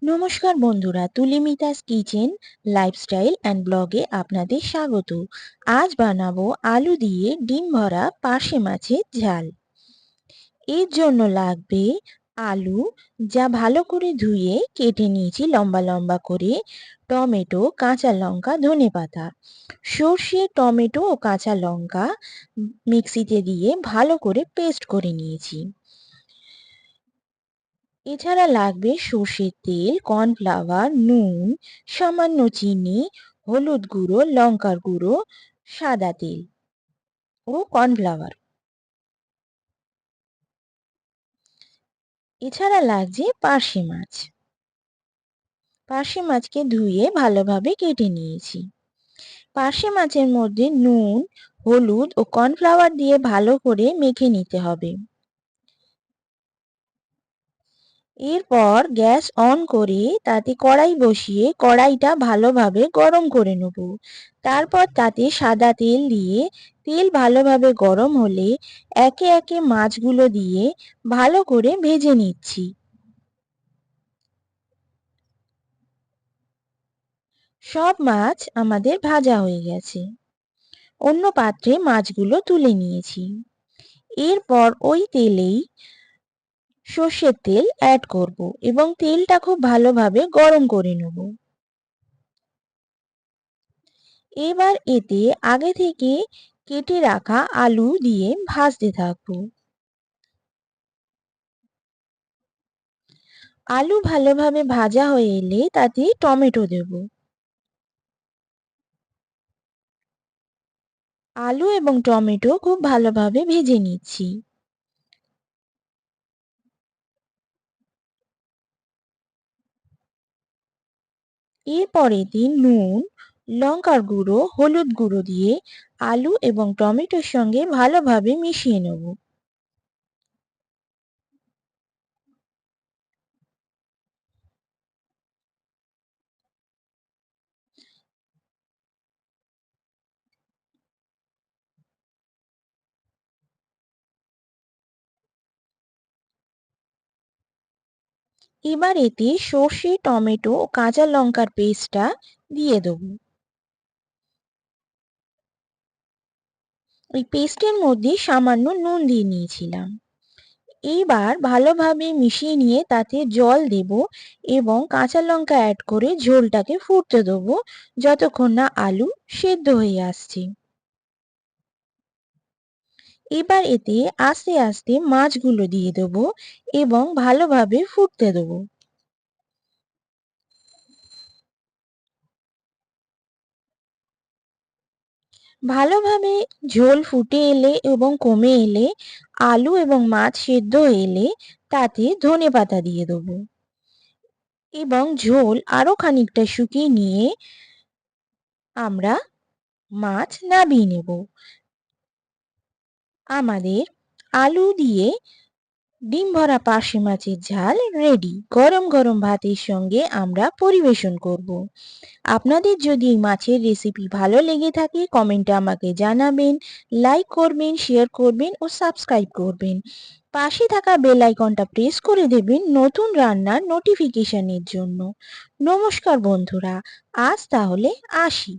নমস্কার বন্ধুরা, তুলিমিতাস kitchen lifestyle and ব্লগে আপনাদের স্বাগত। আজ বানাবো আলু দিয়ে ডিম ভরা পার্শে মাছের ঝাল। এর জন্য লাগবে আলু, যা ভালো করে ধুয়ে কেটে নিয়েছি লম্বা লম্বা করে, টমেটো, কাঁচা লঙ্কা, ধনেপাতা, সর্ষে, টমেটো ও কাঁচা লঙ্কা মিক্সিতে দিয়ে ভালো করে পেস্ট করে নিয়েছি। এছাড়া লাগবে সর্ষের তেল, কর্নফ্লাওয়ার, নুন, সামান্য চিনি, হলুদ গুঁড়ো, লঙ্কার গুঁড়ো, সাদা তেল ও কর্নফ্লাওয়ার। এছাড়া লাগছে পার্শে মাছ। পার্শে মাছকে ধুয়ে ভালোভাবে কেটে নিয়েছি। পার্শে মাছের মধ্যে নুন, হলুদ ও কর্নফ্লাওয়ার দিয়ে ভালো করে মেখে নিতে হবে। এরপর গ্যাস অন করে তাতে কড়াই বসিয়ে কড়াইটা ভালোভাবে গরম করে নেব। তারপর তাতে সাদা তেল দিয়ে তেল ভালোভাবে গরম হলে একে একে মাছগুলো দিয়ে ভালো করে ভেজে নিচ্ছি। সব মাছ আমাদের ভাজা হয়ে গেছে। অন্য পাত্রে মাছগুলো তুলে নিয়েছি। এরপর ওই তেলেই সর্ষের তেল অ্যাড করব এবং তেলটা খুব ভালোভাবে গরম করে নেব। এবার এতে আগে থেকে কেটে রাখা আলু দিয়ে ভাজতে থাকবো। আলু ভালোভাবে ভাজা হয়ে এলে তাতে টমেটো দেব। আলু এবং টমেটো খুব ভালোভাবে ভেজে নিচ্ছি। এরপর এতে নুন, লঙ্কার গুঁড়ো, হলুদ গুঁড়ো দিয়ে আলু এবং টমেটোর সঙ্গে ভালোভাবে মিশিয়ে নেব। এবার এতে সর্ষে, টমেটো ও কাঁচা লঙ্কার পেস্টটা দিয়ে দেবো। ওই পেস্টের মধ্যে সামান্য নুন দিয়ে নিয়েছিলাম। এইবার ভালোভাবে মিশিয়ে নিয়ে তাতে জল দেব এবং কাঁচা লঙ্কা অ্যাড করে ঝোলটাকে ফুটতে দেবো যতক্ষণ না আলু সেদ্ধ হয়ে আসছে। এবার এতে আস্তে আস্তে মাছগুলো দিয়ে দেবো এবং ভালোভাবে ফুটতে দেবো। ভালোভাবে ঝোল ফুটে এলে এবং কমে এলে, আলু এবং মাছ সেদ্ধ এলে তাতে ধনেপাতা দিয়ে দেবো এবং ঝোল আরো খানিকটা শুকিয়ে নিয়ে আমরা মাছ নামিয়ে নেব। আমাদের আলু দিয়ে ডিম ভরা পার্শে মাছের ঝাল রেডি। গরম গরম ভাতের সঙ্গে আমরা পরিবেশন করব। আপনাদের যদি এই মাছের রেসিপি ভালো লেগে থাকে কমেন্টে আমাকে জানাবেন, লাইক করবেন, শেয়ার করবেন ও সাবস্ক্রাইব করবেন। পাশে থাকা বেল আইকনটা প্রেস করে দেবেন নতুন রান্নার নোটিফিকেশনের জন্য। নমস্কার বন্ধুরা, আজ তাহলে আসি।